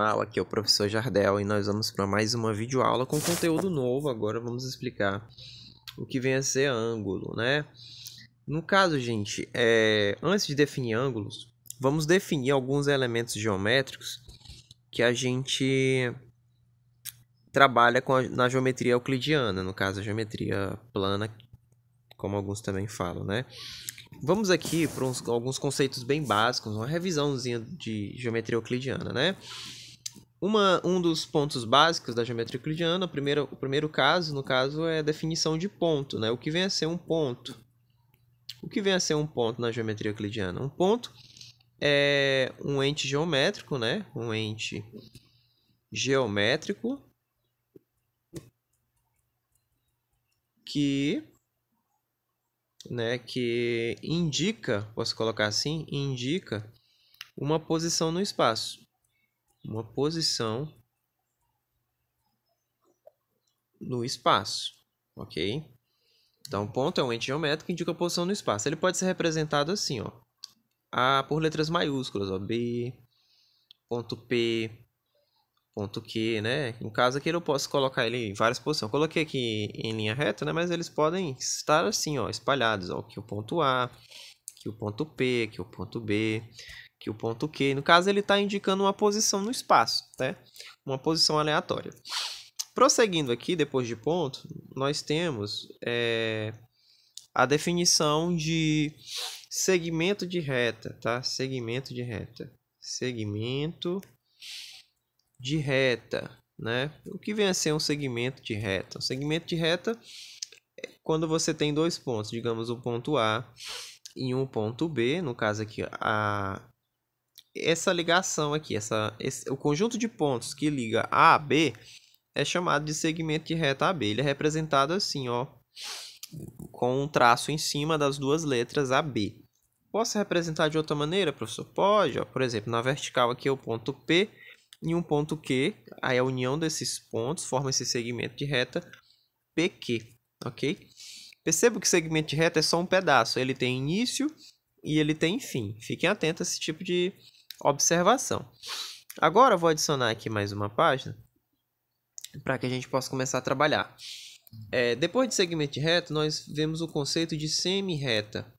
Aqui é o professor Jardel e nós vamos para mais uma videoaula com conteúdo novo. Agora vamos explicar o que vem a ser ângulo, né? No caso, gente, antes de definir ângulos, vamos definir alguns elementos geométricos que a gente trabalha na geometria euclidiana, no caso a geometria plana, como alguns também falam, né? Vamos aqui para alguns conceitos bem básicos, uma revisãozinha de geometria euclidiana, né? Um dos pontos básicos da geometria euclidiana, o primeiro caso, no caso, é a definição de ponto, né? O que vem a ser um ponto? O que vem a ser um ponto na geometria euclidiana? Um ponto é um ente geométrico, né? Um ente geométrico que indica, posso colocar assim, indica uma posição no espaço. Uma posição no espaço, ok? Então, ponto é um ente geométrico que indica a posição no espaço. Ele pode ser representado assim, ó, por letras maiúsculas, ó, B, ponto P, ponto Q, né? No caso aqui eu posso colocar ele em várias posições. Eu coloquei aqui em linha reta, né? Mas eles podem estar assim, ó, espalhados, ó, aqui o ponto A, aqui o ponto P, aqui o ponto B, aqui o ponto Q. No caso ele está indicando uma posição no espaço, né? Uma posição aleatória. Prosseguindo aqui, depois de ponto, nós temos a definição de segmento de reta, tá? Segmento de reta. Segmento de reta, né? O que vem a ser um segmento de reta? Um segmento de reta é quando você tem dois pontos, digamos um ponto A e um ponto B, no caso aqui, essa ligação aqui, o conjunto de pontos que liga A a B é chamado de segmento de reta AB. Ele é representado assim, ó, com um traço em cima das duas letras AB. Posso representar de outra maneira, professor? Pode, ó. Por exemplo, na vertical aqui é o ponto P e um ponto Q. Aí a união desses pontos forma esse segmento de reta PQ, ok? Perceba que o segmento de reta é só um pedaço. Ele tem início e ele tem fim. Fiquem atentos a esse tipo de observação. Agora eu vou adicionar aqui mais uma página para que a gente possa começar a trabalhar. Depois de segmento de reta, nós vemos o conceito de semi-reta.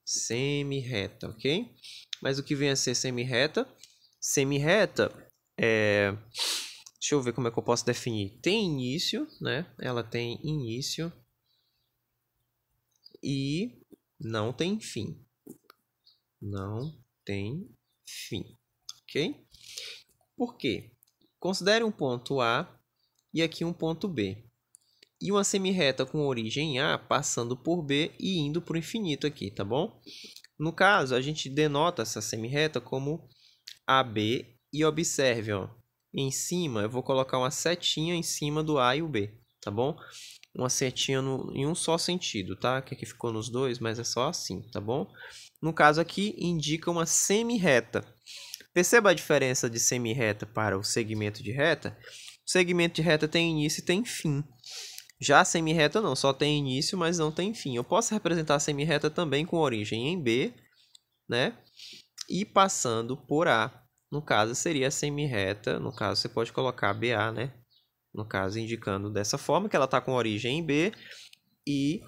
Semi-reta, ok? Mas o que vem a ser semi-reta? Semi-reta deixa eu ver como é que eu posso definir. Tem início, né? Ela tem início e não tem fim. Não tem fim, ok? Por quê? Considere um ponto A e aqui um ponto B. E uma semirreta com origem em A, passando por B e indo para o infinito aqui, tá bom? No caso, a gente denota essa semirreta como AB e observe, ó, em cima eu vou colocar uma setinha em cima do A e o B, tá bom? Uma setinha em um só sentido, tá? Que aqui ficou nos dois, mas é só assim, tá bom? No caso aqui, indica uma semirreta. Perceba a diferença de semirreta para o segmento de reta? O segmento de reta tem início e tem fim. Já a semirreta não, só tem início, mas não tem fim. Eu posso representar a semirreta também com origem em B, né? E passando por A. No caso, seria a semirreta. No caso, você pode colocar BA, né? No caso, indicando dessa forma que ela está com origem em B e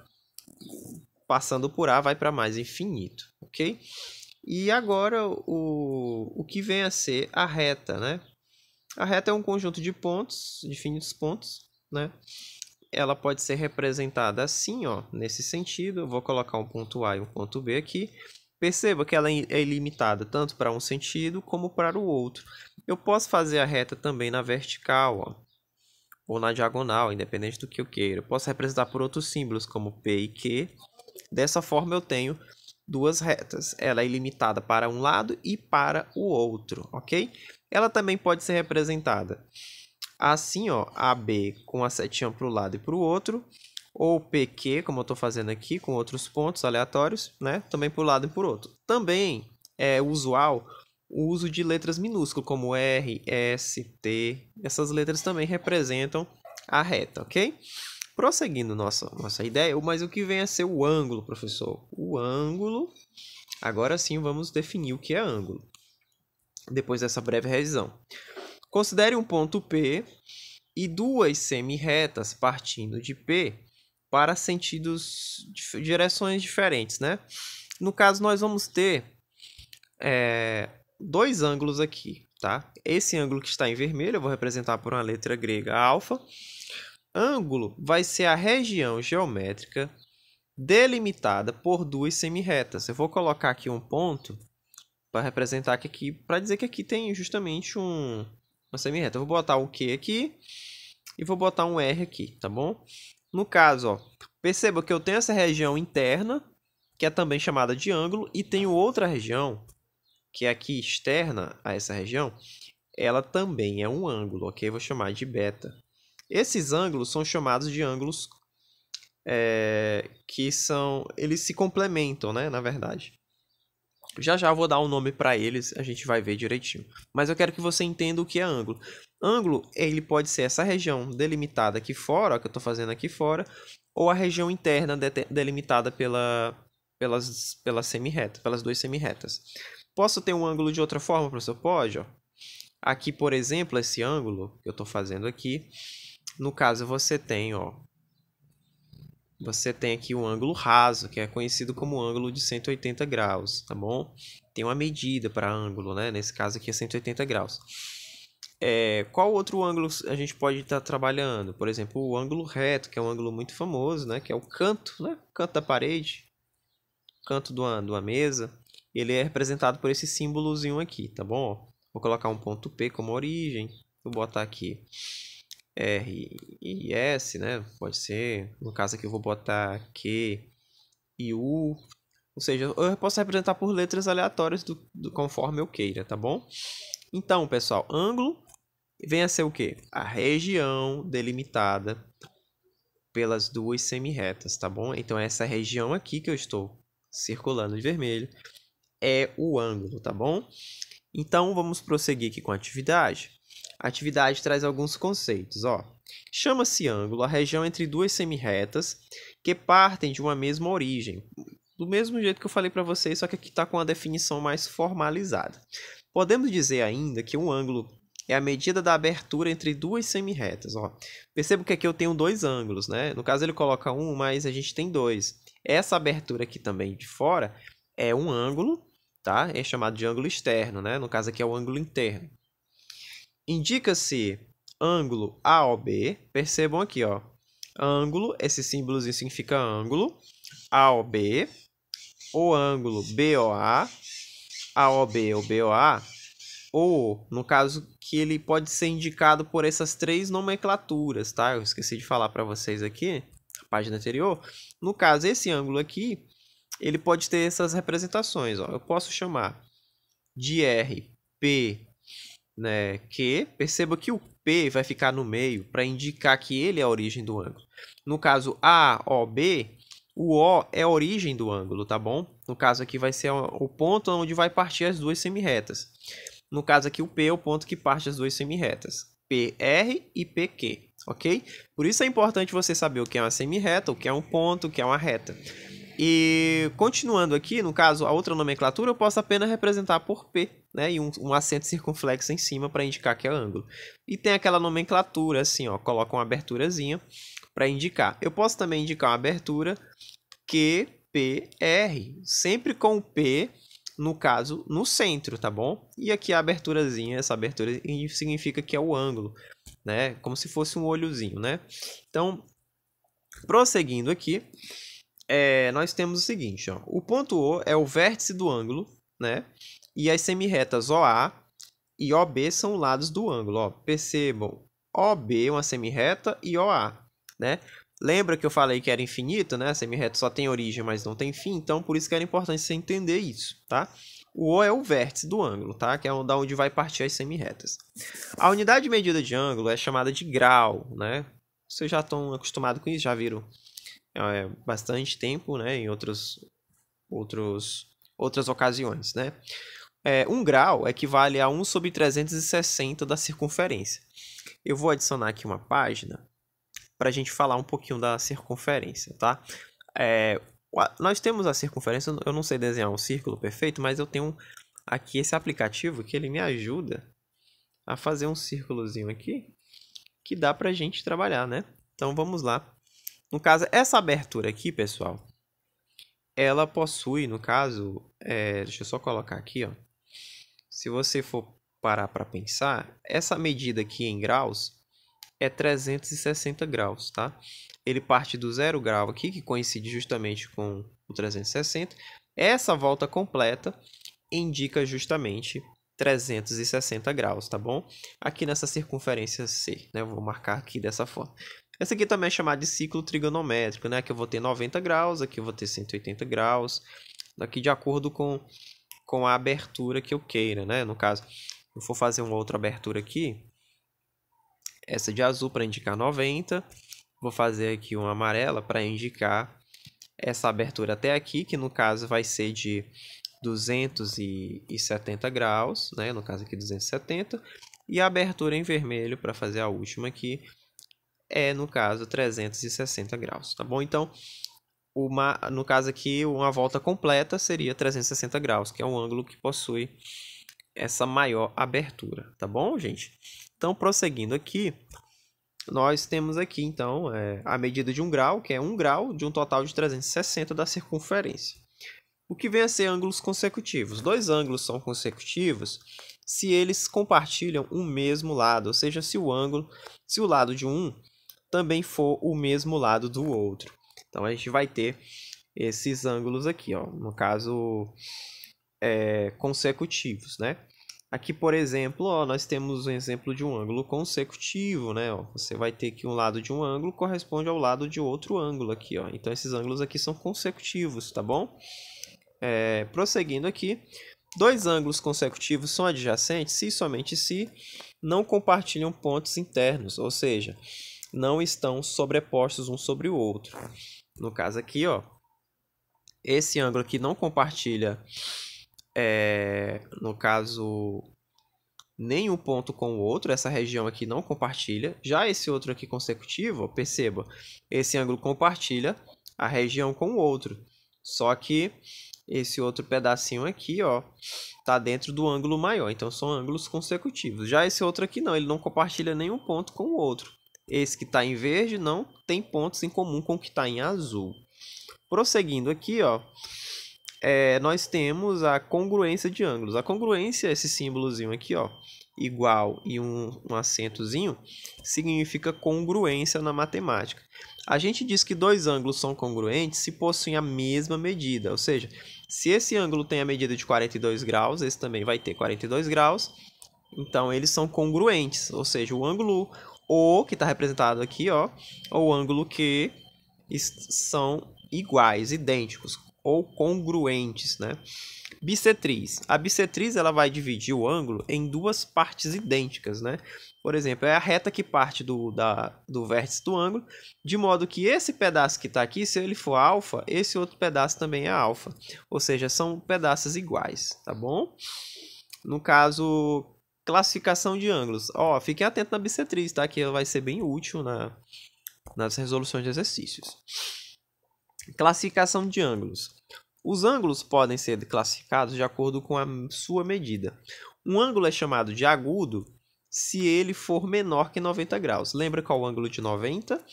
passando por A vai para mais infinito, ok? E agora, o que vem a ser a reta, né? A reta é um conjunto de pontos, de infinitos pontos, né? Ela pode ser representada assim, ó, nesse sentido. Eu vou colocar um ponto A e um ponto B aqui. Perceba que ela é ilimitada tanto para um sentido como para o outro. Eu posso fazer a reta também na vertical, ó, ou na diagonal, independente do que eu queira. Eu posso representar por outros símbolos, como P e Q. Dessa forma eu tenho duas retas. Ela é ilimitada para um lado e para o outro, ok? Ela também pode ser representada assim, ó, AB com a setinha para o lado e para o outro, ou PQ, como eu estou fazendo aqui, com outros pontos aleatórios, né? Também para o lado e para o outro. Também é usual o uso de letras minúsculas, como R, S, T. Essas letras também representam a reta, ok? Prosseguindo nossa ideia, mas o que vem a ser o ângulo, professor? O ângulo, agora sim vamos definir o que é ângulo, depois dessa breve revisão. Considere um ponto P e duas semi-retas partindo de P para direções diferentes, né? No caso, nós vamos ter dois ângulos aqui, tá? Esse ângulo que está em vermelho, eu vou representar por uma letra grega alfa. Ângulo vai ser a região geométrica delimitada por duas semi-retas. Eu vou colocar aqui um ponto para representar que aqui, para dizer que aqui tem justamente uma semi-reta. Eu vou botar o Q aqui e vou botar um R aqui, tá bom? No caso, ó, perceba que eu tenho essa região interna, que é também chamada de ângulo, e tenho outra região, que é aqui externa a essa região, ela também é um ângulo, ok? Eu vou chamar de beta. Esses ângulos são chamados de ângulos eles se complementam, né? Na verdade. Já eu vou dar um nome para eles, a gente vai ver direitinho. Mas eu quero que você entenda o que é ângulo. Ângulo, ele pode ser essa região delimitada aqui fora, ó, que eu estou fazendo aqui fora, ou a região interna delimitada pelas semi-retas, pelas duas semi-retas. Posso ter um ângulo de outra forma, professor? Pode, ó. Aqui, por exemplo, esse ângulo que eu estou fazendo aqui, no caso você tem, ó, você tem aqui um ângulo raso, que é conhecido como ângulo de 180 graus, tá bom? Tem uma medida para ângulo, né? Nesse caso aqui é 180 graus. Qual outro ângulo a gente pode estar trabalhando? Por exemplo, o ângulo reto, que é um ângulo muito famoso, né? Que é o canto, né? Canto da parede, canto de uma mesa. Ele é representado por esse símbolozinho aqui, tá bom? Vou colocar um ponto P como origem. Vou botar aqui R e S, né? Pode ser. No caso aqui eu vou botar Q e U. Ou seja, eu posso representar por letras aleatórias conforme eu queira, tá bom? Então, pessoal, ângulo vem a ser o quê? A região delimitada pelas duas semi-retas, tá bom? Então, essa região aqui que eu estou circulando de vermelho é o ângulo, tá bom? Então, vamos prosseguir aqui com a atividade. A atividade traz alguns conceitos, ó. Chama-se ângulo a região entre duas semi-retas que partem de uma mesma origem. Do mesmo jeito que eu falei para vocês, só que aqui está com a definição mais formalizada. Podemos dizer ainda que um ângulo é a medida da abertura entre duas semi-retas, ó. Perceba que aqui eu tenho dois ângulos, né? No caso ele coloca um, mas a gente tem dois. Essa abertura aqui também de fora é um ângulo, tá? É chamado de ângulo externo, né? No caso aqui é o ângulo interno. Indica-se ângulo AOB. Percebam aqui, ó. Ângulo, esse símbolozinho significa ângulo. AOB. O ângulo BOA. AOB ou BOA. Ou, no caso, que ele pode ser indicado por essas três nomenclaturas, tá? Eu esqueci de falar para vocês aqui, na página anterior. No caso, esse ângulo aqui, ele pode ter essas representações, ó. Eu posso chamar de RP, né, Q. Perceba que o P vai ficar no meio para indicar que ele é a origem do ângulo. No caso AOB, o O é a origem do ângulo, tá bom? No caso aqui vai ser o ponto onde vai partir as duas semi-retas. No caso aqui o P é o ponto que parte as duas semi-retas. PR e PQ, ok? Por isso é importante você saber o que é uma semi-reta, o que é um ponto, o que é uma reta. E continuando aqui, no caso, a outra nomenclatura eu posso apenas representar por P, né? E um acento circunflexo em cima para indicar que é ângulo. E tem aquela nomenclatura assim, ó, coloca uma aberturazinha para indicar. Eu posso também indicar uma abertura QPR, sempre com o P, no caso, no centro, tá bom? E aqui a aberturazinha, essa abertura significa que é o ângulo, né? Como se fosse um olhozinho, né? Então, prosseguindo aqui, nós temos o seguinte, ó. O ponto O é o vértice do ângulo, né? E as semi-retas OA e OB são lados do ângulo, ó. Percebam, OB é uma semi-reta e OA, né? Lembra que eu falei que era infinito, né? A semi-reta só tem origem, mas não tem fim. Então, por isso que era importante você entender isso, tá? O O é o vértice do ângulo, tá? Que é da onde vai partir as semi-retas. A unidade de medida de ângulo é chamada de grau, né? Vocês já estão acostumados com isso, já viram bastante tempo, né? Em outras ocasiões, né? Um grau equivale a 1 sobre 360 da circunferência. Eu vou adicionar aqui uma página para a gente falar um pouquinho da circunferência, tá? Nós temos a circunferência, eu não sei desenhar um círculo perfeito, mas eu tenho aqui esse aplicativo que ele me ajuda a fazer um círculozinho aqui que dá pra gente trabalhar, né? Então, vamos lá. No caso, essa abertura aqui, pessoal, ela possui, no caso, deixa eu só colocar aqui, ó. Se você for parar para pensar, essa medida aqui em graus é 360 graus, tá? Ele parte do 0 grau aqui, que coincide justamente com o 360. Essa volta completa indica justamente 360 graus, tá bom? Aqui nessa circunferência C, né? Eu vou marcar aqui dessa forma. Essa aqui também é chamada de ciclo trigonométrico, né? Aqui eu vou ter 90 graus, aqui eu vou ter 180 graus. Aqui de acordo com a abertura que eu queira, né? No caso, eu for fazer uma outra abertura aqui, essa de azul para indicar 90. Vou fazer aqui uma amarela para indicar essa abertura até aqui, que no caso vai ser de 270 graus, né? No caso aqui 270. E a abertura em vermelho para fazer a última aqui é, no caso, 360 graus, tá bom? Então, no caso aqui, uma volta completa seria 360 graus, que é um ângulo que possui essa maior abertura, tá bom, gente? Então, prosseguindo aqui, nós temos aqui, então, a medida de 1 grau, que é 1 grau de um total de 360 da circunferência. O que vem a ser ângulos consecutivos? Dois ângulos são consecutivos se eles compartilham o mesmo lado, ou seja, se o lado de um também for o mesmo lado do outro. Então, a gente vai ter esses ângulos aqui, ó, no caso, consecutivos, né? Aqui, por exemplo, ó, nós temos um exemplo de um ângulo consecutivo, né? Ó, você vai ter que um lado de um ângulo corresponde ao lado de outro ângulo aqui, ó. Então, esses ângulos aqui são consecutivos, tá bom? Prosseguindo aqui, dois ângulos consecutivos são adjacentes se e somente se não compartilham pontos internos, ou seja, não estão sobrepostos um sobre o outro. No caso aqui, ó, esse ângulo aqui não compartilha, no caso, nenhum ponto com o outro. Essa região aqui não compartilha. Já esse outro aqui consecutivo, ó, perceba, esse ângulo compartilha a região com o outro. Só que esse outro pedacinho aqui, ó, tá dentro do ângulo maior. Então, são ângulos consecutivos. Já esse outro aqui não, ele não compartilha nenhum ponto com o outro. Esse que está em verde não tem pontos em comum com o que está em azul. Prosseguindo aqui, ó, nós temos a congruência de ângulos. A congruência, esse símbolozinho aqui, ó, igual e um acentozinho, significa congruência na matemática. A gente diz que dois ângulos são congruentes se possuem a mesma medida, ou seja, se esse ângulo tem a medida de 42 graus, esse também vai ter 42 graus, então eles são congruentes, ou seja, o ângulo O, que está representado aqui, ó, ou o ângulo Q, são iguais, idênticos, ou congruentes, né? Bissetriz. A bissetriz ela vai dividir o ângulo em duas partes idênticas, né? Por exemplo, é a reta que parte do vértice do ângulo, de modo que esse pedaço que está aqui, se ele for alfa, esse outro pedaço também é alfa. Ou seja, são pedaços iguais, tá bom? No caso, classificação de ângulos. Ó, fiquem atentos na bissetriz, tá? Que ela vai ser bem útil nas resoluções de exercícios. Classificação de ângulos. Os ângulos podem ser classificados de acordo com a sua medida. Um ângulo é chamado de agudo se ele for menor que 90 graus. Lembra qual é o ângulo de 90?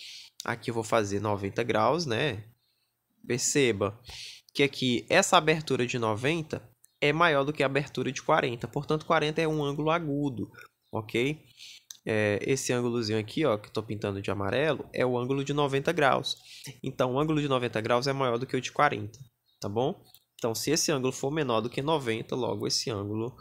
Aqui eu vou fazer 90 graus, né? Perceba que aqui essa abertura de 90 é maior do que a abertura de 40. Portanto, 40 é um ângulo agudo, ok? Esse ângulozinho aqui, ó, que estou pintando de amarelo, é o ângulo de 90 graus. Então, o ângulo de 90 graus é maior do que o de 40, tá bom? Então, se esse ângulo for menor do que 90, logo esse ângulo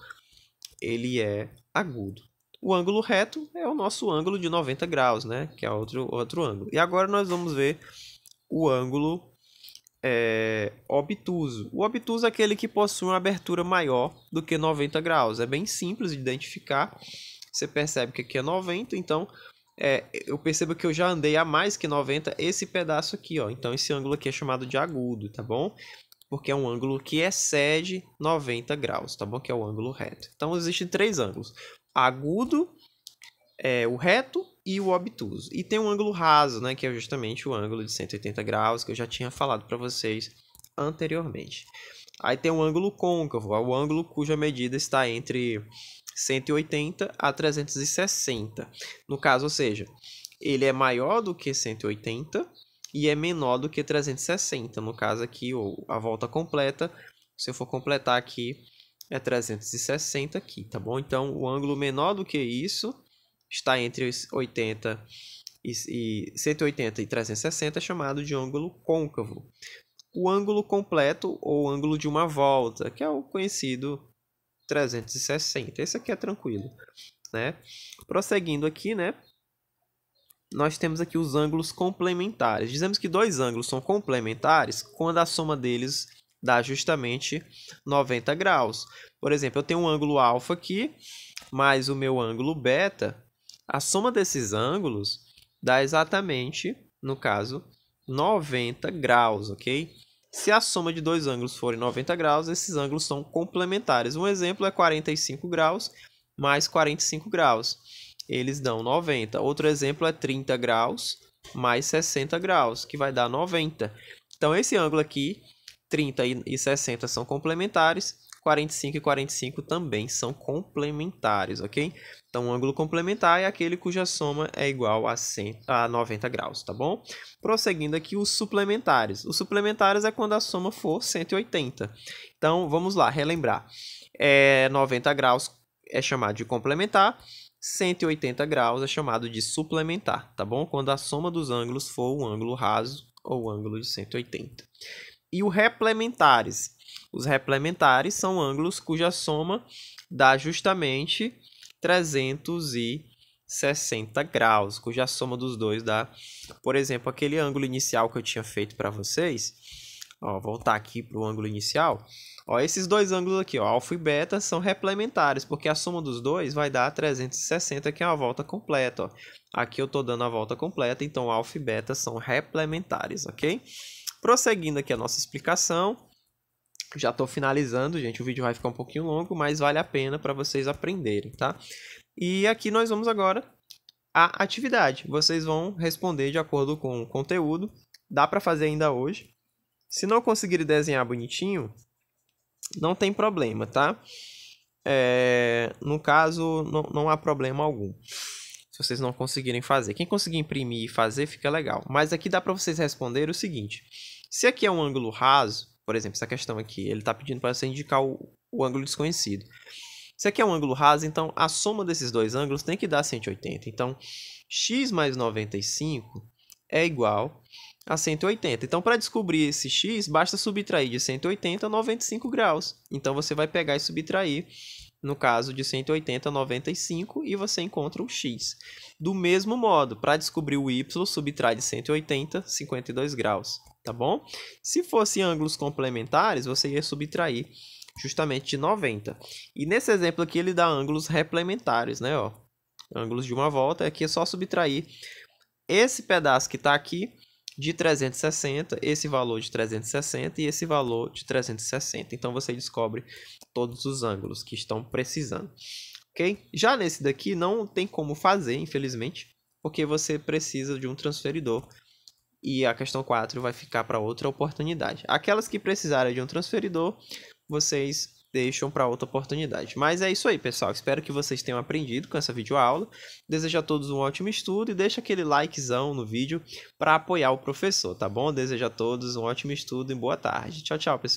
ele é agudo. O ângulo reto é o nosso ângulo de 90 graus, né? Que é outro ângulo. E agora nós vamos ver o ângulo obtuso. O obtuso é aquele que possui uma abertura maior do que 90 graus. É bem simples de identificar. Você percebe que aqui é 90, então eu percebo que eu já andei a mais que 90 esse pedaço aqui, ó. Então esse ângulo aqui é chamado de agudo, tá bom? Porque é um ângulo que excede 90 graus, tá bom? Que é o ângulo reto. Então existem três ângulos: agudo, o reto e o obtuso. E tem um ângulo raso, né? Que é justamente o ângulo de 180 graus que eu já tinha falado para vocês anteriormente. Aí tem um ângulo côncavo, o ângulo cuja medida está entre 180 a 360. No caso, ou seja, ele é maior do que 180 e é menor do que 360. No caso aqui, ou a volta completa, se eu for completar aqui, é 360 aqui, tá bom? Então, o ângulo menor do que isso está entre 180 e 360, é chamado de ângulo côncavo. O ângulo completo, ou ângulo de uma volta, que é o conhecido 360. Esse aqui é tranquilo, né? Prosseguindo aqui, né? Nós temos aqui os ângulos complementares. Dizemos que dois ângulos são complementares quando a soma deles dá justamente 90 graus. Por exemplo, eu tenho um ângulo alfa aqui, mais o meu ângulo beta. A soma desses ângulos dá exatamente, no caso, 90 graus, ok? Se a soma de dois ângulos forem 90 graus, esses ângulos são complementares. Um exemplo é 45 graus mais 45 graus. Eles dão 90. Outro exemplo é 30 graus mais 60 graus, que vai dar 90. Então, esse ângulo aqui, 30 e 60 são complementares, 45 e 45 também são complementares, ok? Então, o ângulo complementar é aquele cuja soma é igual a 90 graus, tá bom? Prosseguindo aqui, os suplementares. Os suplementares é quando a soma for 180. Então, vamos lá, relembrar. 90 graus é chamado de complementar, 180 graus é chamado de suplementar, tá bom? Quando a soma dos ângulos for um ângulo raso ou ângulo de 180. E os replementares. Os replementares são ângulos cuja soma dá justamente 360 graus, cuja soma dos dois dá, por exemplo, aquele ângulo inicial que eu tinha feito para vocês. Ó, voltar aqui para o ângulo inicial. Ó, esses dois ângulos aqui, ó, alfa e beta, são replementares, porque a soma dos dois vai dar 360, que é uma volta completa. Ó. Aqui eu estou dando a volta completa, então alfa e beta são replementares, ok? Prosseguindo aqui a nossa explicação, já estou finalizando, gente, o vídeo vai ficar um pouquinho longo, mas vale a pena para vocês aprenderem, tá? E aqui nós vamos agora à atividade. Vocês vão responder de acordo com o conteúdo, dá para fazer ainda hoje. Se não conseguirem desenhar bonitinho, não tem problema, tá? No caso, não há problema algum. Se vocês não conseguirem fazer. Quem conseguir imprimir e fazer, fica legal. Mas aqui dá para vocês responder o seguinte. Se aqui é um ângulo raso, por exemplo, essa questão aqui, ele está pedindo para você indicar o ângulo desconhecido. Se aqui é um ângulo raso, então a soma desses dois ângulos tem que dar 180. Então, x mais 95 é igual a 180. Então, para descobrir esse x, basta subtrair de 180 a 95 graus. Então, você vai pegar e subtrair, no caso de 180 a 95, e você encontra o x. Do mesmo modo, para descobrir o y, subtrai de 180 a 52 graus, tá bom? Se fossem ângulos complementares, você ia subtrair justamente de 90. E nesse exemplo aqui, ele dá ângulos replementares, né? Ó, ângulos de uma volta, aqui é só subtrair esse pedaço que está aqui de 360, esse valor de 360 e esse valor de 360. Então, você descobre todos os ângulos que estão precisando, ok? Já nesse daqui, não tem como fazer, infelizmente, porque você precisa de um transferidor e a questão 4 vai ficar para outra oportunidade. Aquelas que precisarem de um transferidor, vocês deixam para outra oportunidade. Mas é isso aí, pessoal. Espero que vocês tenham aprendido com essa videoaula. Desejo a todos um ótimo estudo e deixa aquele likezão no vídeo para apoiar o professor, tá bom? Desejo a todos um ótimo estudo e boa tarde. Tchau, tchau, pessoal.